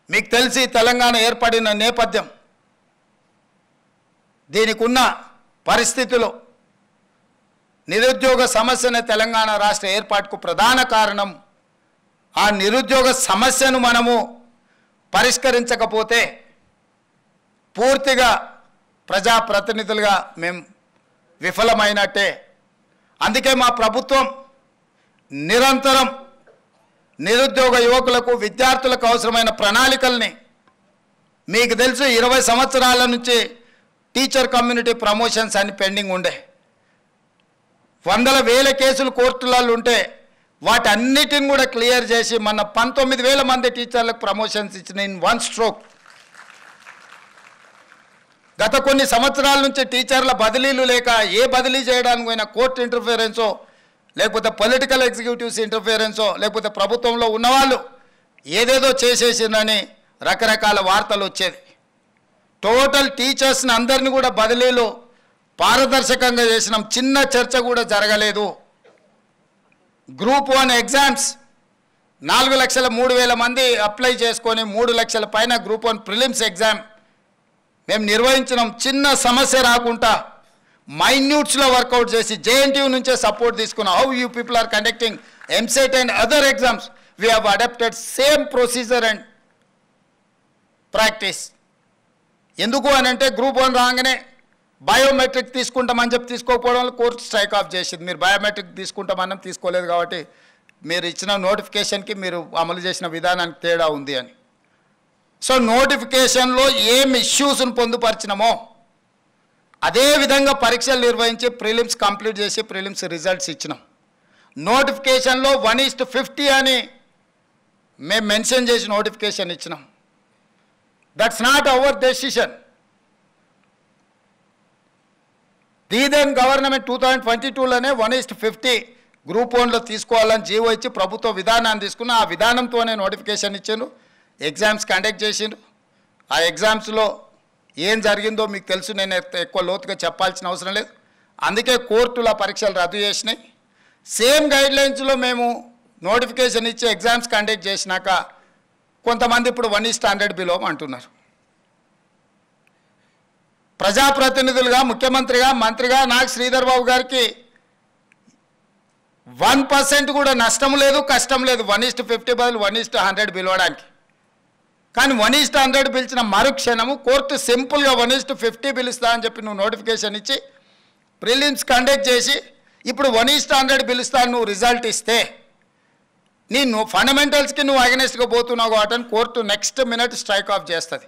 మీకు తెలిసి తెలంగాణ ఏర్పడిన నేపథ్యం, దీనికి ఉన్న పరిస్థితులు, నిరుద్యోగ సమస్యనే తెలంగాణ రాష్ట్ర ఏర్పాటుకు ప్రధాన కారణం. ఆ నిరుద్యోగ సమస్యను మనము పరిష్కరించకపోతే పూర్తిగా ప్రజాప్రతినిధులుగా మేము విఫలమైనట్టే. అందుకే మా ప్రభుత్వం నిరంతరం నిరుద్యోగ యువకులకు, విద్యార్థులకు అవసరమైన ప్రణాళికల్ని, మీకు తెలుసు 20 సంవత్సరాల నుంచి టీచర్ కమ్యూనిటీ ప్రమోషన్స్ అని పెండింగ్ ఉండే, వందల వేల కేసులు కోర్టులలో ఉంటే వాటన్నిటిని కూడా క్లియర్ చేసి మన 19,000 మంది టీచర్లకు ప్రమోషన్స్ ఇచ్చిన ఇన్ వన్ స్ట్రోక్. గత కొన్ని సంవత్సరాల నుంచి టీచర్ల బదిలీలు లేక ఏ బదిలీ చేయడానికి పోయినా కోర్టు ఇంటర్ఫియరెన్సో, లేకపోతే పొలిటికల్ ఎగ్జిక్యూటివ్స్ ఇంటర్ఫియరెన్సో, లేకపోతే ప్రభుత్వంలో ఉన్నవాళ్ళు ఏదేదో చేసేసిందని రకరకాల వార్తలు వచ్చేది. టోటల్ టీచర్స్ని అందరినీ కూడా బదిలీలు పారదర్శకంగా చేసినాం. చిన్న చర్చ కూడా జరగలేదు. గ్రూప్ 1 ఎగ్జామ్స్ 4,03,000 మంది అప్లై చేసుకొని 3 లక్షల పైన గ్రూప్ 1 ప్రిలిమ్స్ ఎగ్జామ్ మేము నిర్వహించినాం. చిన్న సమస్య రాకుండా మైన్యూట్స్లో వర్కౌట్ చేసి జేఎన్టీయూ నుంచే సపోర్ట్ తీసుకున్నాం. How you people are conducting EAMCET and other exams, we have adapted same procedure and practice. ఎందుకు అని అంటే గ్రూప్ 1 రాగానే బయోమెట్రిక్ తీసుకుంటామని చెప్పి తీసుకోకపోవడం వల్ల కోర్టు స్ట్రైక్ ఆఫ్ చేసింది. మీరు బయోమెట్రిక్ తీసుకుంటామని తీసుకోలేదు కాబట్టి మీరు ఇచ్చిన నోటిఫికేషన్కి మీరు అమలు చేసిన విధానానికి తేడా ఉంది అని. సో నోటిఫికేషన్లో ఏం ఇష్యూస్ను పొందుపరిచినామో అదే విధంగా పరీక్షలు నిర్వహించి ప్రిలిమ్స్ కంప్లీట్ చేసి ప్రిలిమ్స్ రిజల్ట్స్ ఇచ్చినాం. నోటిఫికేషన్లో 1:50 అని మేము మెన్షన్ చేసి నోటిఫికేషన్ ఇచ్చినాం. That's not our decision. The then government 2022లోనే 1:50 గ్రూప్ 1లో తీసుకోవాలని జీవో ఇచ్చి ప్రభుత్వ విధానాన్ని తీసుకున్న, ఆ విధానంతోనే నోటిఫికేషన్ ఇచ్చిండ్రు. ఎగ్జామ్స్ కండక్ట్ చేసిండ్రు. ఆ ఎగ్జామ్స్లో ఏం జరిగిందో మీకు తెలుసు, నేను ఎక్కువ లోతుగా చెప్పాల్సిన అవసరం లేదు. అందుకే కోర్టుల పరీక్షలు రద్దు చేసినాయి. సేమ్ గైడ్లైన్స్లో మేము నోటిఫికేషన్ ఇచ్చి ఎగ్జామ్స్ కండక్ట్ చేసినాక కొంతమంది ఇప్పుడు 1:100 బిలో అంటున్నారు. ప్రజాప్రతినిధులుగా, ముఖ్యమంత్రిగా, మంత్రిగా నాకు శ్రీధర్ బాబు గారికి 1% కూడా నష్టం లేదు, కష్టం లేదు 1:50 బదులు 1:100 పిలవడానికి. కానీ 1:100 పిలిచిన మరుక్షణము కోర్టు సింపుల్గా 1:50 పిలుస్తా అని చెప్పి నువ్వు నోటిఫికేషన్ ఇచ్చి ప్రిలిమ్స్ కండక్ట్ చేసి ఇప్పుడు 1:100 పిలుస్తాను నువ్వు రిజల్ట్ ఇస్తే నీ ఫండమెంటల్స్కి నువ్వు అగెనెస్ట్గా పోతున్నావు కాబట్టి court next minute strike off చేస్తుంది.